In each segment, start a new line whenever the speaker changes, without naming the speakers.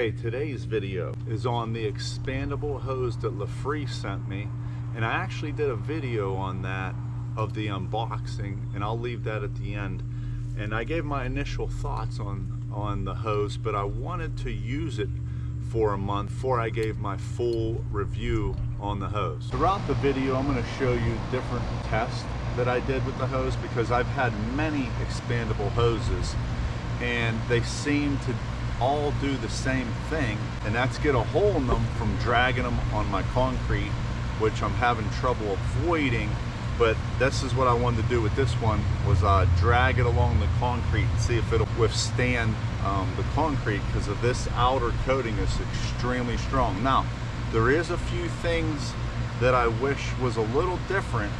Hey, today's video is on the expandable hose that LaFree sent me, and I actually did a video on that of the unboxing, and I'll leave that at the end. And I gave my initial thoughts on the hose, but I wanted to use it for a month before I gave my full review on the hose. Throughout the video, I'm going to show you different tests that I did with the hose, because I've had many expandable hoses and they seem to all do the same thing, and that's get a hole in them from dragging them on my concrete, which I'm having trouble avoiding. But this is what I wanted to do with this one, was drag it along the concrete and see if it'll withstand the concrete, because of this outer coating is extremely strong. Now, there is a few things that I wish was a little different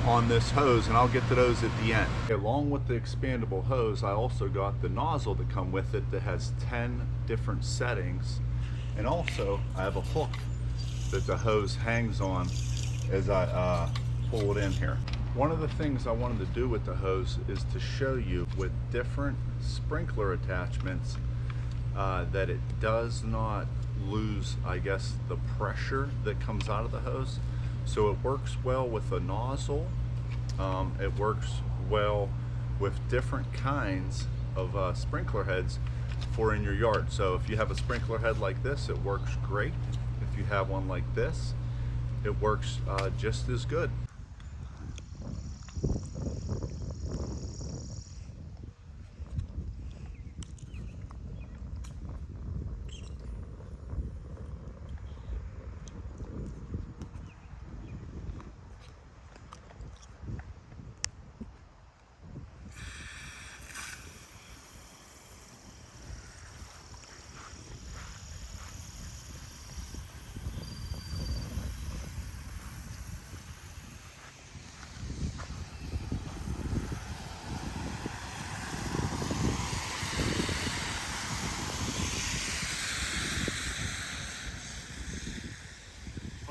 on this hose, and I'll get to those at the end. Along with the expandable hose, I also got the nozzle to come with it that has 10 different settings, and also I have a hook that the hose hangs on as I pull it in here. One of the things I wanted to do with the hose is to show you with different sprinkler attachments that it does not lose, I guess, the pressure that comes out of the hose. So it works well with a nozzle. It works well with different kinds of sprinkler heads for in your yard. So if you have a sprinkler head like this, it works great. If you have one like this, it works just as good.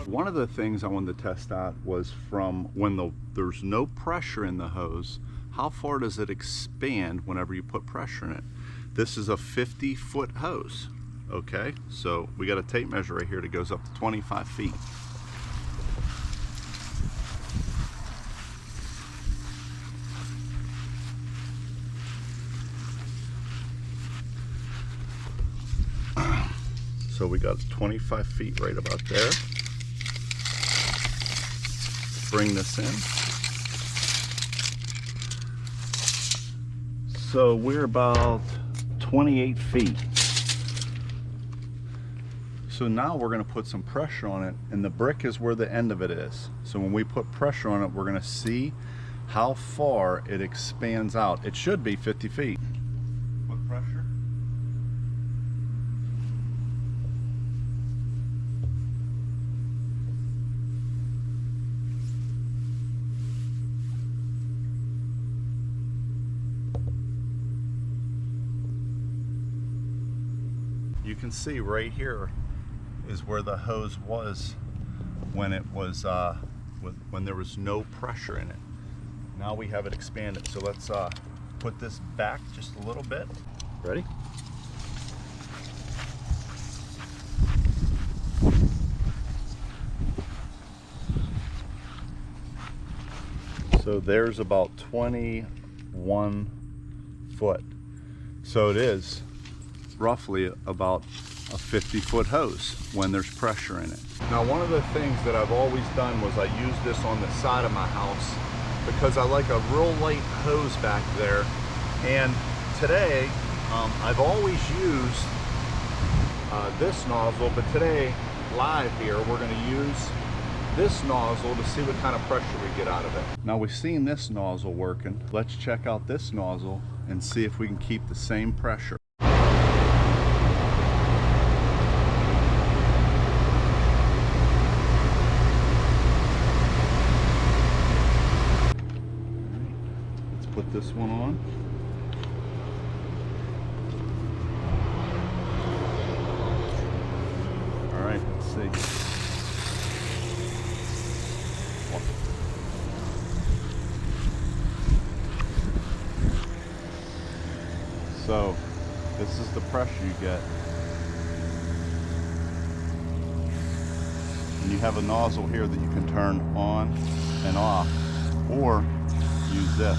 One of the things I wanted to test out was from when there's no pressure in the hose, how far does it expand whenever you put pressure in it? This is a 50-foot hose, okay? So we got a tape measure right here that goes up to 25 feet. So we got 25 feet right about there. Bring this in. So we're about 28 feet. So now we're going to put some pressure on it, and the brick is where the end of it is. So when we put pressure on it, we're going to see how far it expands out. It should be 50 feet. Put pressure. You can see right here is where the hose was when it was when there was no pressure in it. Now we have it expanded. So let's put this back just a little bit. Ready? So there's about 21 foot. So it is roughly about a 50-foot hose when there's pressure in it. Now, one of the things that I've always done was I use this on the side of my house because I like a real light hose back there. And today, I've always used this nozzle, but today, live here, we're going to use this nozzle to see what kind of pressure we get out of it. Now, we've seen this nozzle working. Let's check out this nozzle and see if we can keep the same pressure. Put this one on. All right, let's see. So this is the pressure you get
And you have a nozzle here that you can turn on and off, or use this.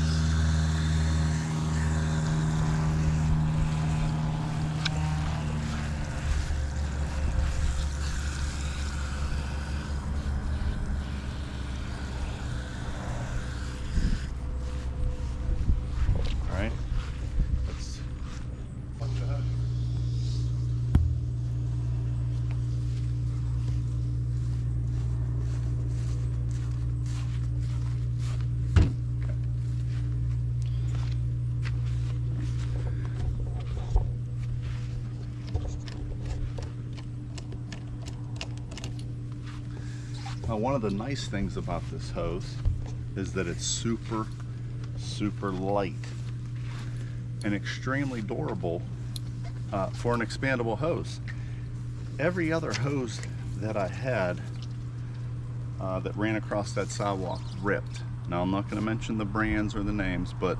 All right. Now, one of the nice things about this hose is that it's super light and extremely durable for an expandable hose. Every other hose that I had that ran across that sidewalk ripped. Now, I'm not going to mention the brands or the names, but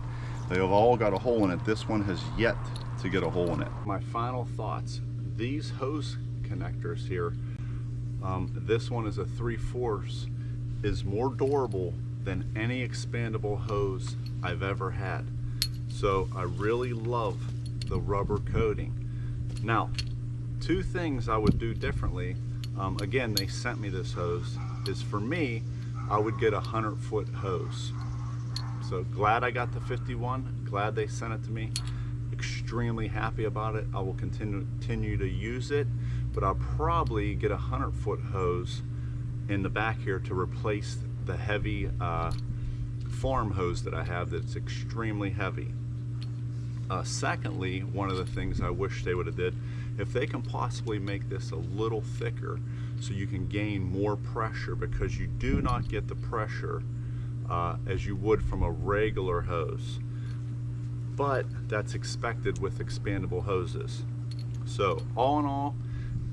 they have all got a hole in it. This one has yet to get a hole in it. My final thoughts: these hose connectors here, this one is a 3/4, is more durable than any expandable hose I've ever had. So I really love the rubber coating. Now, two things I would do differently. Again, they sent me this hose. Is for me, I would get a 100-foot hose. So glad I got the 51. Glad they sent it to me. Extremely happy about it. I will continue to use it, but I'll probably get a 100-foot hose in the back here to replace the heavy farm hose that I have that's extremely heavy. Secondly, one of the things I wish they would have did, if they can possibly make this a little thicker so you can gain more pressure, because you do not get the pressure as you would from a regular hose, but that's expected with expandable hoses. So all in all,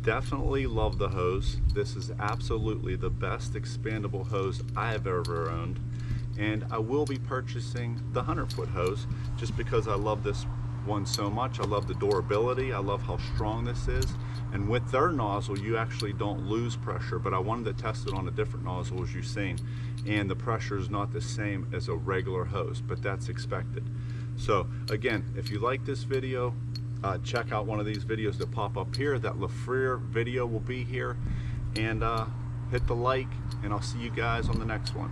definitely love the hose. This is absolutely the best expandable hose I have ever owned, and I will be purchasing the 100-foot hose just because I love this one so much. I love the durability. I love how strong this is, and with their nozzle you actually don't lose pressure, but I wanted to test it on a different nozzle, as you've seen, and the pressure is not the same as a regular hose, but that's expected. So again, if you like this video, check out one of these videos that pop up here. That LaFrere video will be here, and hit the like, and I'll see you guys on the next one.